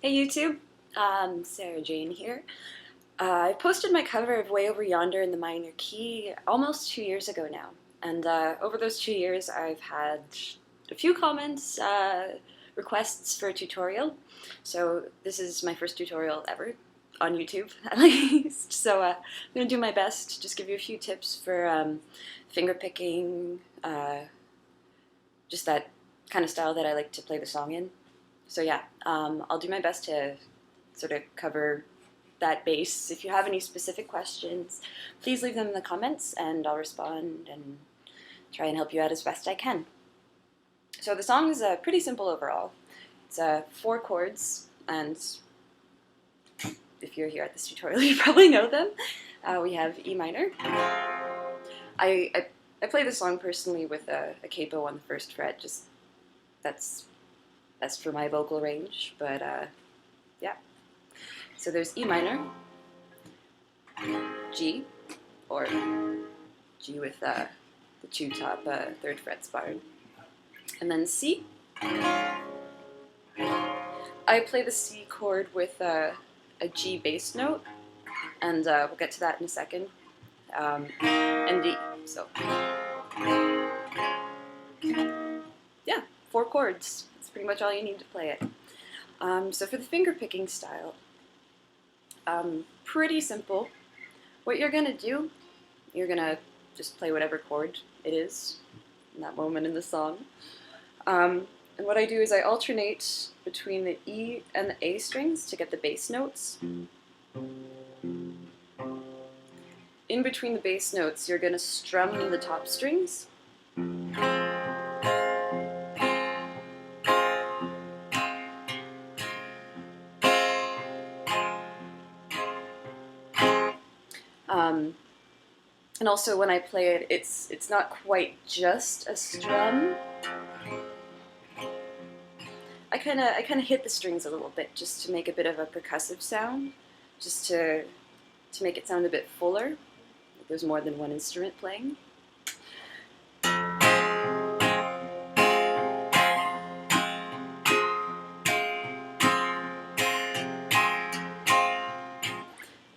Hey YouTube, Sarah Jane here. I posted my cover of Way Over Yonder in the minor key almost 2 years ago now, and over those 2 years I've had a few comments, requests for a tutorial, so this is my first tutorial ever on YouTube at least, so I'm going to do my best to just give you a few tips for finger picking, just that kind of style that I like to play the song in. So yeah, I'll do my best to sort of cover that base. If you have any specific questions, please leave them in the comments and I'll respond and try and help you out as best I can. So the song is pretty simple overall. It's 4 chords, and if you're here at this tutorial you probably know them. We have E minor. I play the song personally with a capo on the 1st fret, just that's for my vocal range, but yeah. So there's E minor, G, or G with the 2 top 3rd frets barred, and then C. I play the C chord with a G bass note, and we'll get to that in a second, and D. So yeah, 4 chords. That's pretty much all you need to play it. So for the finger picking style, pretty simple. What you're gonna do, you're gonna just play whatever chord it is in that moment in the song. And what I do is I alternate between the E and the A strings to get the bass notes. In between the bass notes, you're gonna strum the top strings. And also when I play it, it's not quite just a strum. I kind of hit the strings a little bit just to make a bit of a percussive sound, just to make it sound a bit fuller, like there's more than one instrument playing.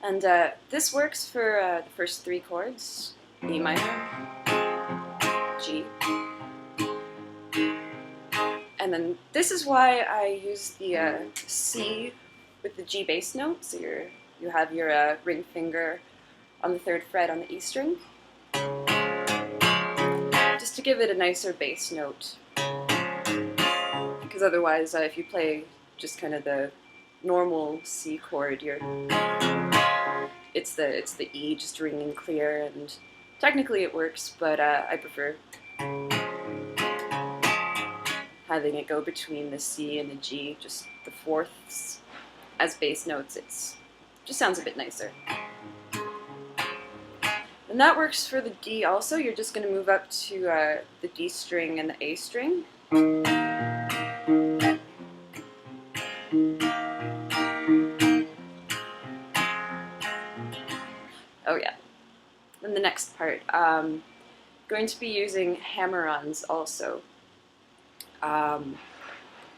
And this works for the first 3 chords: E minor, G. And then this is why I use the C with the G bass note. So you have your ring finger on the 3rd fret on the E string, just to give it a nicer bass note. Because otherwise, if you play just kind of the normal C chord, it's the E just ringing clear, and technically it works, but I prefer having it go between the C and the G, just the 4ths as bass notes. It just sounds a bit nicer. And that works for the D also. You're just going to move up to the D string and the A string. Oh yeah. Then the next part, going to be using hammer-ons also.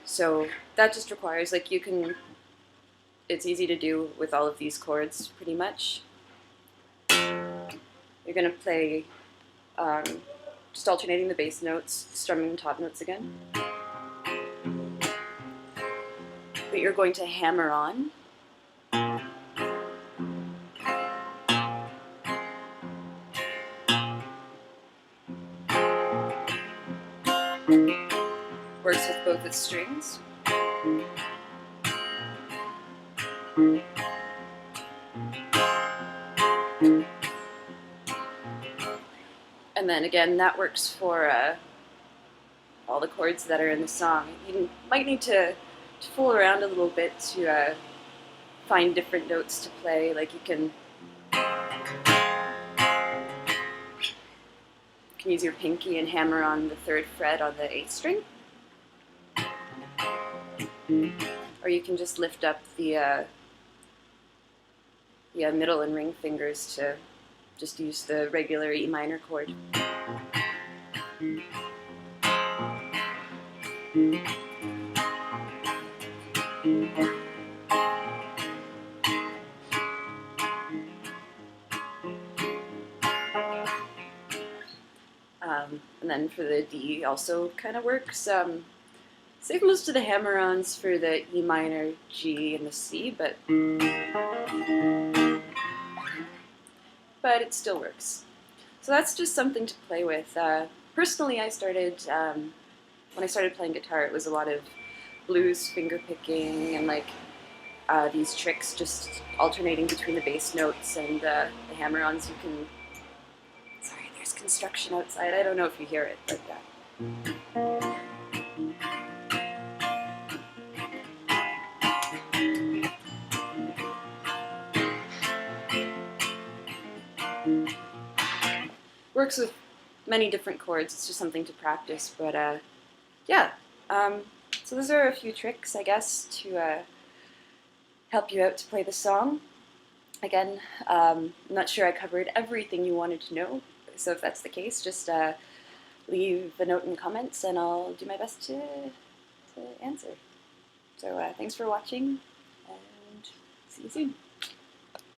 So that just requires, like, it's easy to do with all of these chords pretty much. You're going to play just alternating the bass notes, strumming the top notes again. But you're going to hammer on. Works with both its strings. And then again, that works for all the chords that are in the song. You might need to fool around a little bit to find different notes to play. Like you can use your pinky and hammer on the 3rd fret on the 8th string. Or you can just lift up the middle and ring fingers to just use the regular E minor chord. then for the D also kind of works. Save most of the hammer-ons for the E minor, G, and the C, but it still works. So that's just something to play with. Personally, I started, when I started playing guitar, it was a lot of blues, finger-picking, and like these tricks just alternating between the bass notes and the hammer-ons. You can... Sorry, there's construction outside. I don't know if you hear it, but works with many different chords. It's just something to practice. But yeah, so those are a few tricks, I guess, to help you out to play the song. Again, I'm not sure I covered everything you wanted to know, so if that's the case, just leave a note in the comments and I'll do my best to answer. So thanks for watching, and see you soon.